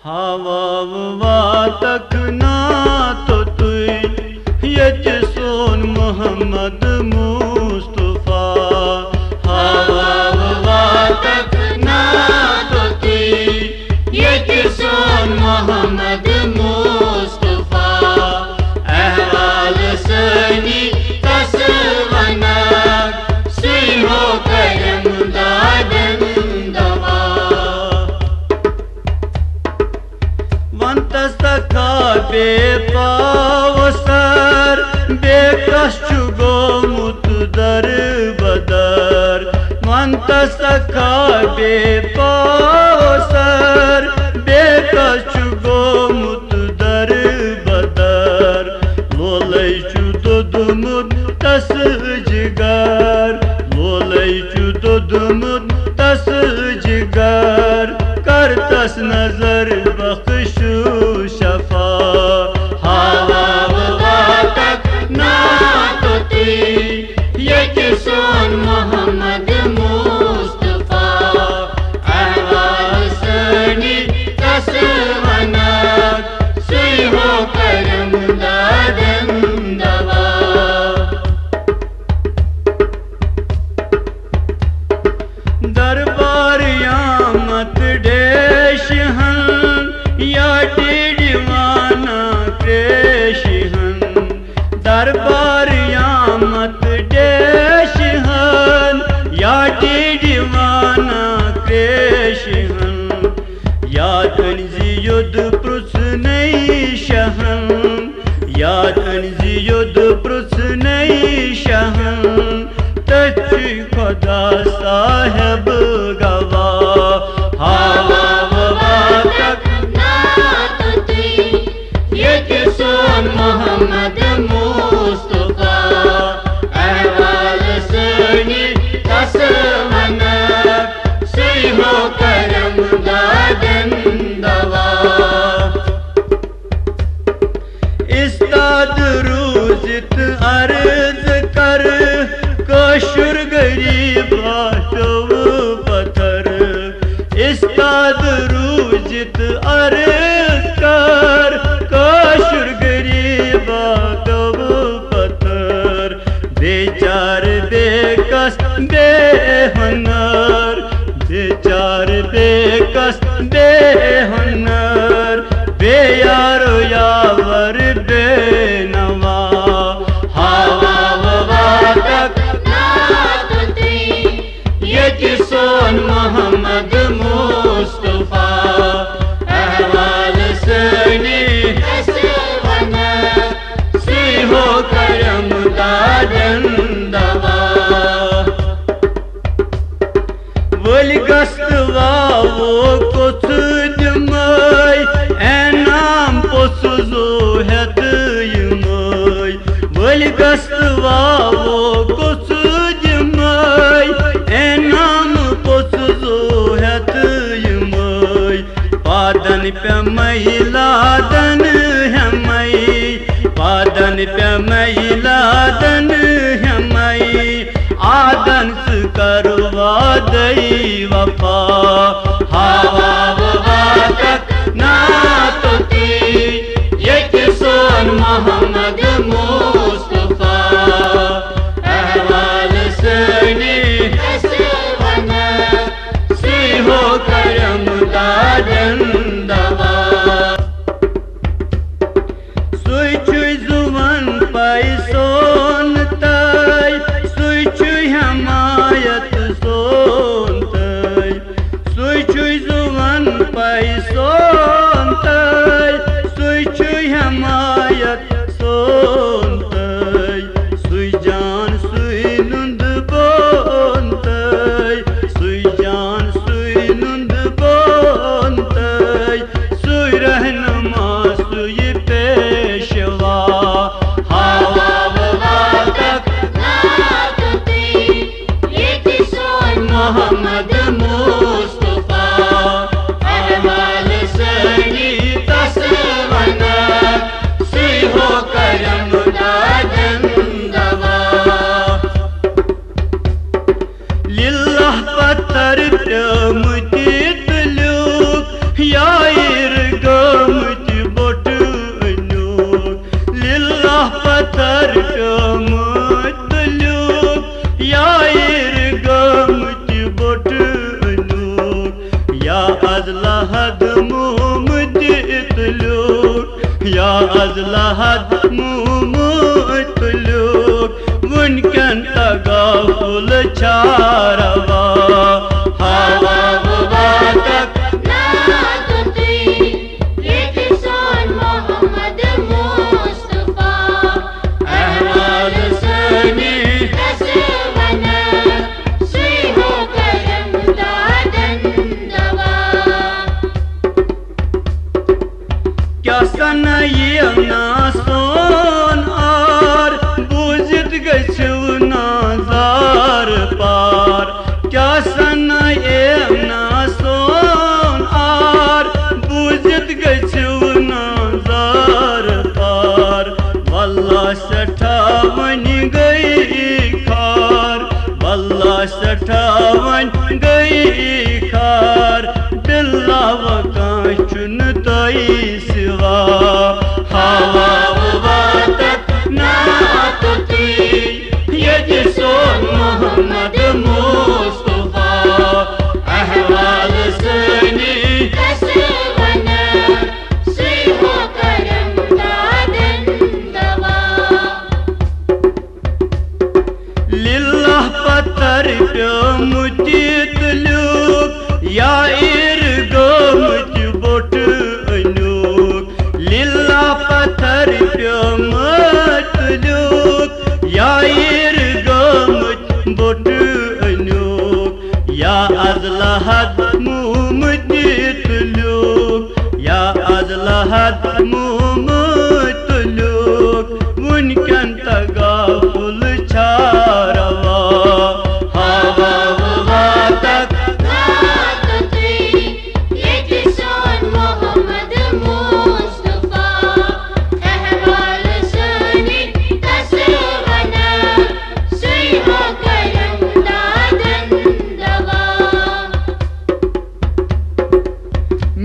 हवा तक ना तो तुई ये सोन मोहम्मद मुस्तफा। हवा तक ना तो तुई ये सोन मोहम्मद मुस्तफा। अहवाल सनी तसवनक सुई हो करम दादन दवा। वंतस्तका बेपावसर बेकश गोमुत दर बदर। वंतस्तका बेपावसर बेकश गोमुत दर बदर। लोलई दोदमुत तस जिगर। लोलई दोदमुत तस जिगर। कर तस नजर बख्शु शफा। हवा तक ना तो तुई ये सोन मोहम्मद मुस्तफा। अहवाल सनी तसवनक सुई हो करम दादन दवा। दरबार यामत डेश हन या दीवाना क्रेश हन। दरबार यामत डेश हन या दीवाना क्रेश हन। याद अनजी युद्ध पृछ नहीं शहन। याद अनजी युद्ध पृछ नहीं शहन। तच खुदा साहेब गवा। हवा तक ना तो तुई ये सोन मोहम्मद मुस्तफा। अहवाल सनी तसवनक सुई हो करम दादन दवा। इस्ताद रूजित अर्ज कर कशुर गरीब बाटव पत्थर। इस्ताद रूजित अर्ज कर कशुर गरीब बाटव पत्थर। बेचार बेकस बेहनर। बेचार बेकस बेहनर। बेयारो यावर बेनवा। हवा तक ना तो तुई ये सोन मोहम्मद मुस्तफा। अहवाल सनी तसवनक सुई हो करम दादन दवा। वलि गस्तवा वो कुछ दिमय एनाम पोस जो हेत यमय। वलि गस्तवा वो कुछ दिमय एनाम पोस जो हेत यमय। पादन पे महिलादन हमय। पादन पे महिलादन हमय। आदन करवा दई वफा। हवा तक ना तो तुई ये सोन मोहम्मद मुस्तफा। अहवाल सनी तसवनक सुई हो करम दादन दवा। सुई छुई जुवन पाई सोन तय। सुई छुई हमायत सोन तय। सुई छुई जुवन पाई सोन तय। सुई छुई हमायत सोन तय। सुई जान सुई नुंद बोन तय। सुई जान सुई नुंद बोन तय। सुई रहनुमा सुई पेशवा। हवा तक ना तो तुई ये सोन मोहम्मद मुस्तफा। अहवाल Sunny तसवनक lahad mumutuluk ya az lahad mumutuluk vunkan tagaful charava hawa vatak क्या सनये नासन आर बुझत गछु नाजार पार क्या सनये नासन आर बुझत गछु नाजार पार वल्ला सठावन गई खार वल्ला सठावन गई खार दिल्ला वकाचुन तई सिवा हवा वातक नातुती ये जिसोन मोहम्मद मुस्तफा अहवाल सनी कसवना सिहो करम दादन दवा लिल्लाह पत्थर पे मुतीत लुक या इर्गो मुझ बोट अनुक लिल्ला पत्थर पे मत लुक या इर्गो मुझ बोट अनुक या अज़लहद मुमतीत लुक या अज़लहद मुमतलुक उनकन तगाफुल चारवा हवा वातक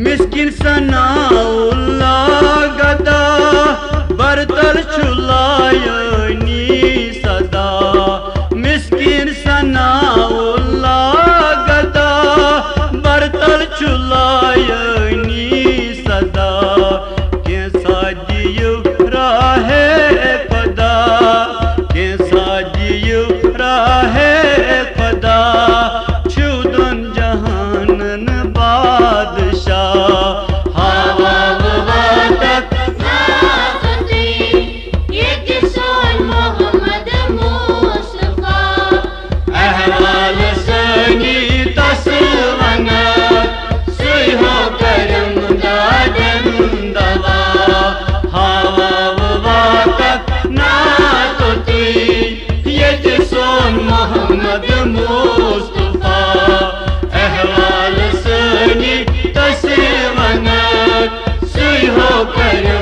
मिस्किन सनाउल्लाह गदा बरतल छुलायनी सदा मिस्किन सनाउल्लाह गदा बरतल छुलायनी सदा के साजियो राहे पदा के साजियो राहे पदा छुदन जहानन बादशाह हवा वातक नातुती ये जिसोन मोहम्मद मुस्तफा अहवाल सनी तस्वना सुहो करम दादन दवा हवा वातक नातुती ये जिसोन मोहम्मद मुस्तफा अहवाल सनी तस्वना सुहो करम